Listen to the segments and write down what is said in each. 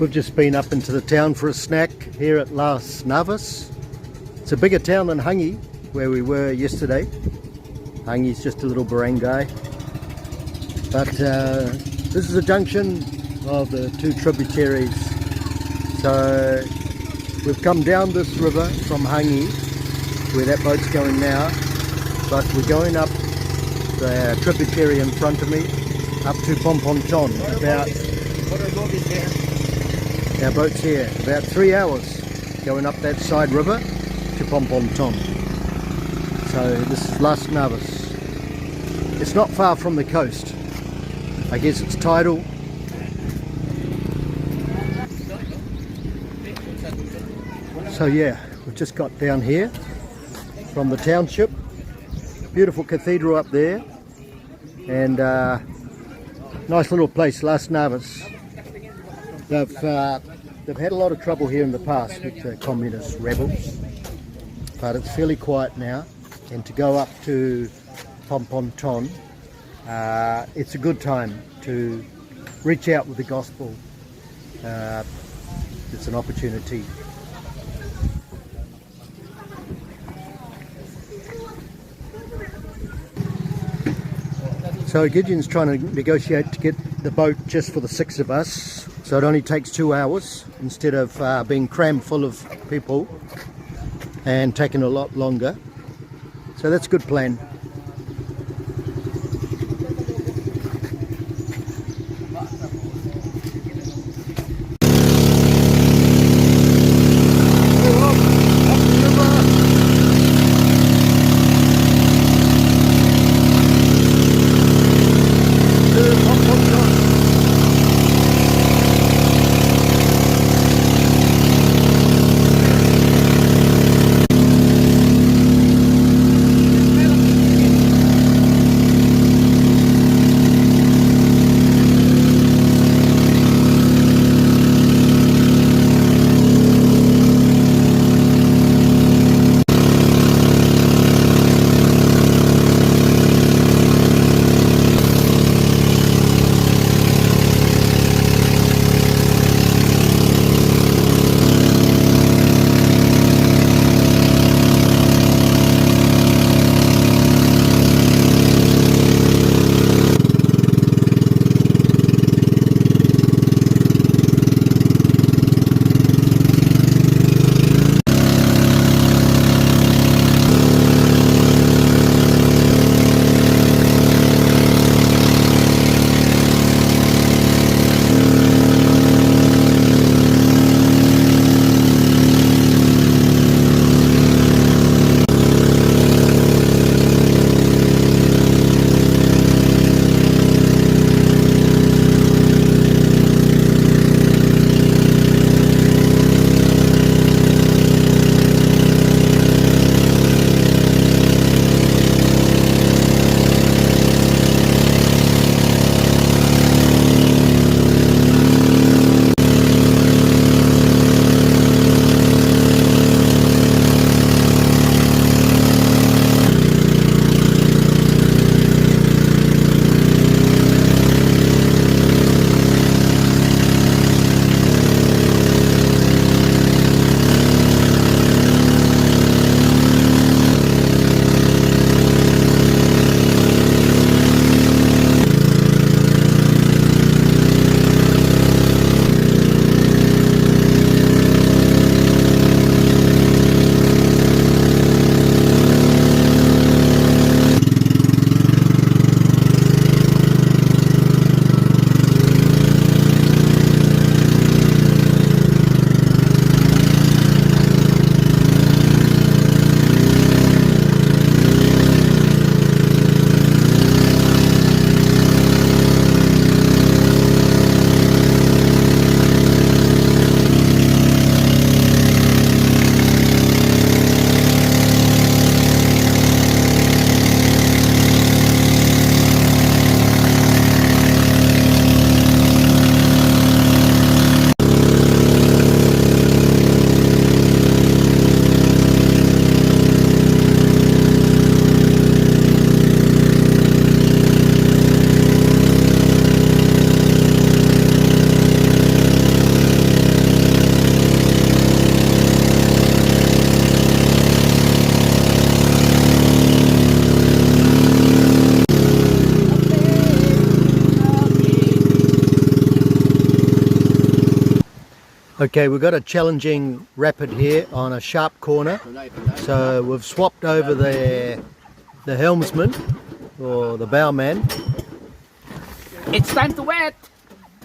We've just been up into the town for a snack here at Las Navas. It's a bigger town than Hangi, where we were yesterday. Hangi's just a little barangay. But this is a junction of the two tributaries. So we've come down this river from Hangi, where that boat's going now. But we're going up the tributary in front of me, up to Pomponton. Our boat's here, about 3 hours going up that side river to Pomponton. So this is Las Navas. It's not far from the coast. I guess it's tidal. So yeah, we've just got down here from the township. Beautiful cathedral up there, and nice little place, Las Navas. They've had a lot of trouble here in the past with the communist rebels, but it's fairly quiet now. And to go up to Pomponton, it's a good time to reach out with the gospel. It's an opportunity. So Gideon's trying to negotiate to get the boat just for the 6 of us, so it only takes 2 hours instead of being crammed full of people and taking a lot longer. So that's a good plan. Okay, we've got a challenging rapid here on a sharp corner. So we've swapped over the helmsman or the bowman. It's time to wet.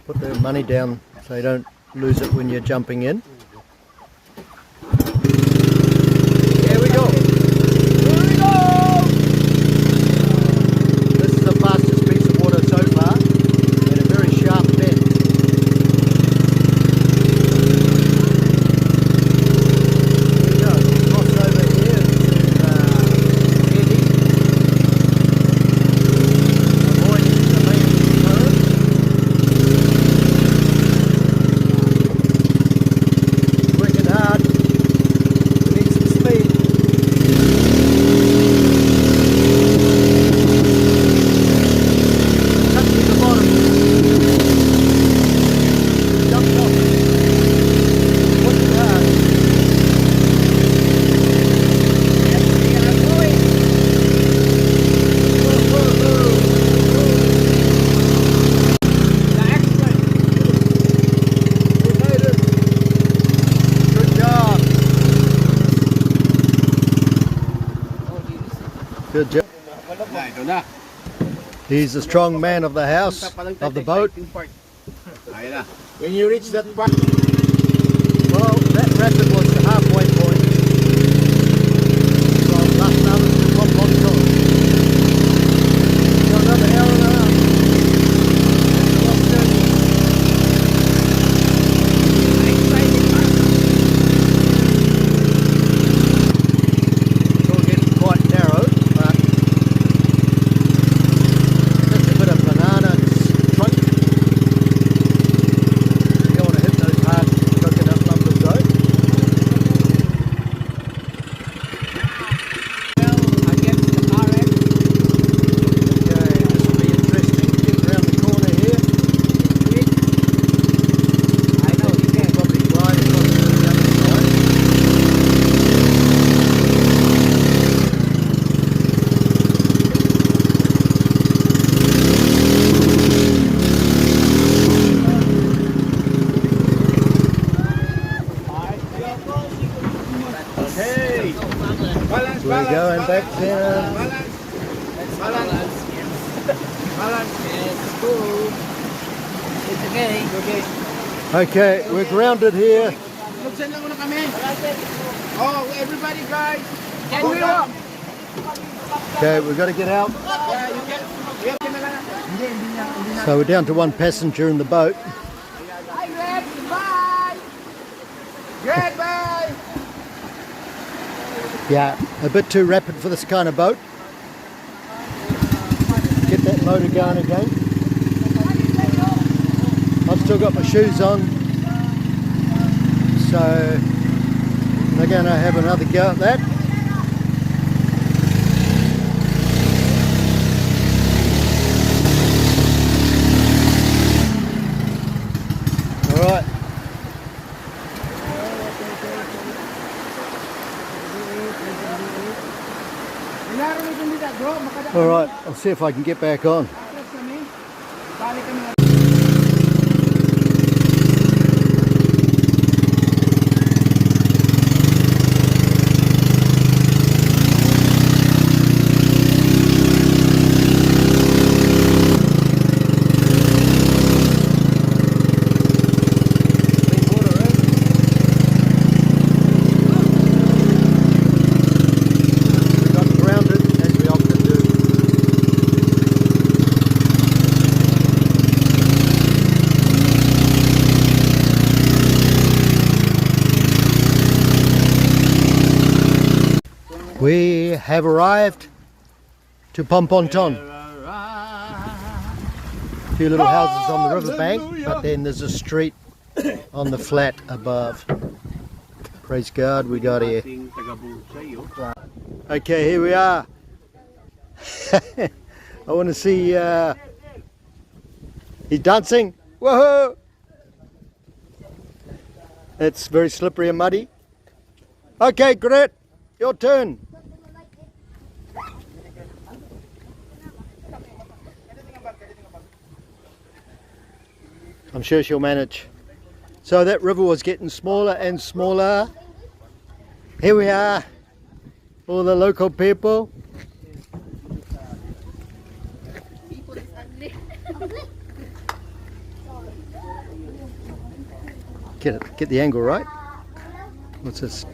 Put their money down so you don't lose it when you're jumping in. Here we go. Here we go. This is the fastest piece of water so far and a very sharp bend. Here we go. We'll cross over here to Eddie. Avoiding the main current. Working hard. We need some speed. Touching the bottom. Jumped off. Working hard. We made it. Good job. Good job. Ito na. He's the strong man of the house, of the boat. Ayun na. When you reach that part, Well, that rapid was the halfway point from Las Navas to Pomponton. So another hour and a half. That's a long journey. It's all getting quite narrow, but just a bit of banana trunk. You don't want to hit those hard coconut lumbers though. against the RX. Okay, this will be interesting. Get around the corner here. I know you can. Probably glide across to the other side. Hey. Balance, We're going back down. Balance. Balance. Balance. Yes, cool. It's okay. Okay. Okay, we're grounded here. Buksan lang muna kami. Oh, everybody guys. Can we walk? Okay, we've got to get out. Yeah, you can. You can na lang. Hindi na. So we're down to one passenger in the boat. Hi, Greg. Bye. Greg, bye. Yeah, a bit too rapid for this kind of boat. Get that motor going again. I've still got my shoes on. So they're going to have another go at that. All right. All right, I'll see if I can get back on. We got grounded as we often do. We have arrived to Pomponton. A few little houses on the riverbank, but then there's a street on the flat above. Praise God, we got here. Okay, here we are. I want to see. He's dancing. Woohoo! It's very slippery and muddy. Okay, Gret, your turn. I'm sure she'll manage. So that river was getting smaller and smaller. Here we are, all the local people. Get the angle right. What's this?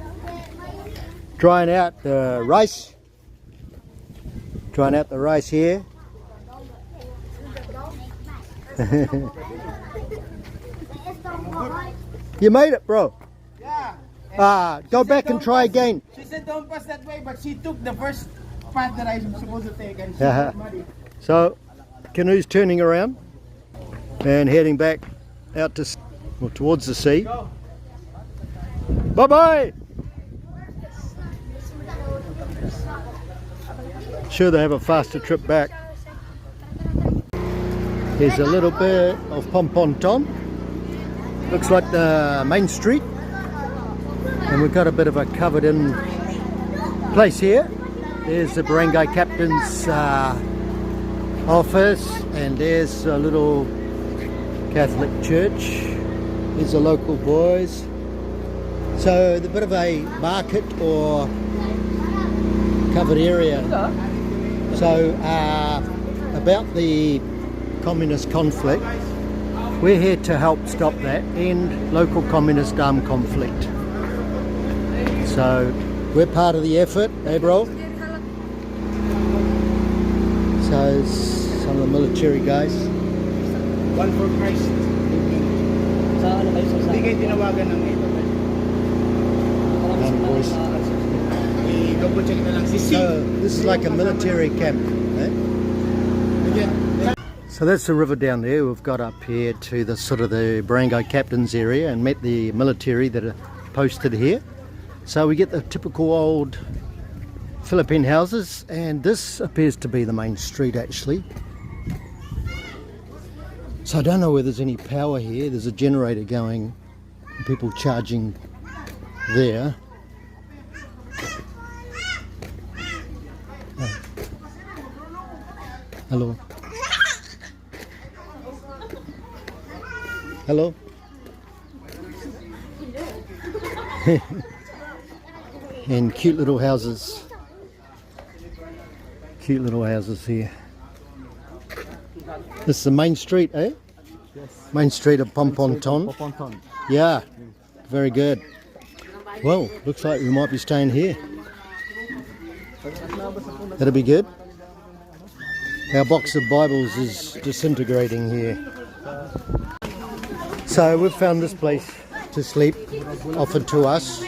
Drying out the rice. Drying out the rice here. You made it, bro. Yeah. Go back and try again. She said don't pass that way, but she took the first path that I'm supposed to take, and she Yeah. got muddy. So, canoe's turning around and heading back out to towards the sea. Go. Bye bye. Sure, they have a faster trip back. Here's a little bit of Pomponton. Looks like the main street, and we've got a bit of a covered in place here. There's the barangay captain's office, and there's a little Catholic church. There's the local boys. So the bit of a market or covered area. So about the communist conflict, we're here to help stop that, end local communist armed conflict. So we're part of the effort, eh bro? So some of the military guys. One for Christ. Hindi kayo tinawagan ng ito. Boys. I-double check na lang si C. So this is like a military camp. Eh? So that's the river down there. We've got up here to the sort of the barangay captain's area and met the military that are posted here. So we get the typical old Philippine houses, and this appears to be the main street actually. So I don't know whether there's any power here. There's a generator going, people charging there. Oh. Hello. Hello. And cute little houses. Cute little houses here. This is the main street, eh? Yes. Main street of Pomponton. Pomponton. Yeah, very good. Well, looks like we might be staying here. That'll be good. Our box of Bibles is disintegrating here. So we've found this place to sleep, offered to us.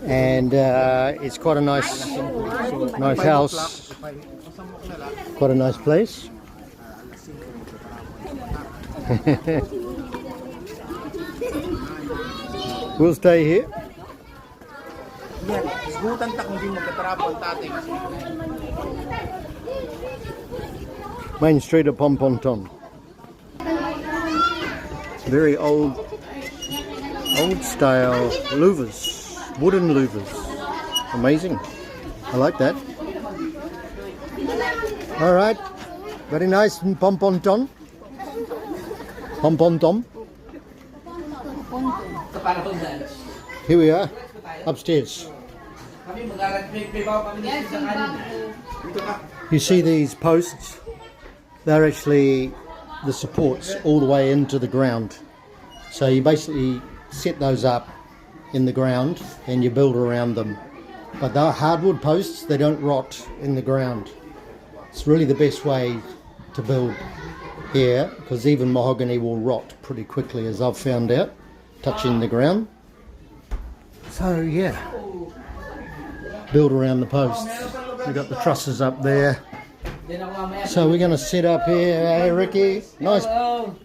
And it's quite a nice house. Quite a nice place. We'll stay here. Isgutan ta kung di magkatrapo ang tatay kasi. Main street of Pomponton. Very old style louvers, wooden louvers. Amazing. I like that. All right, very nice in Pomponton. Pomponton. Here we are, upstairs. You see these posts? They're actually the supports all the way into the ground. So you basically set those up in the ground and you build around them. But they're hardwood posts, they don't rot in the ground. It's really the best way to build here, because even mahogany will rot pretty quickly, as I've found out, touching the ground. So yeah, build around the posts. We've got the trusses up there. So we're going to set up here, hey Ricky? Nice,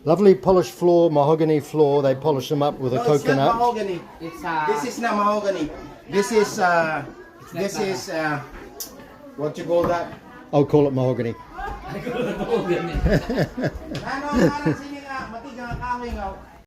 lovely polished floor, mahogany floor. They polish them up with a No, it's not coconut. mahogany. This is not mahogany. This is what you call that? I'll call it mahogany. Ano, sige nga, matigang kahoy nga.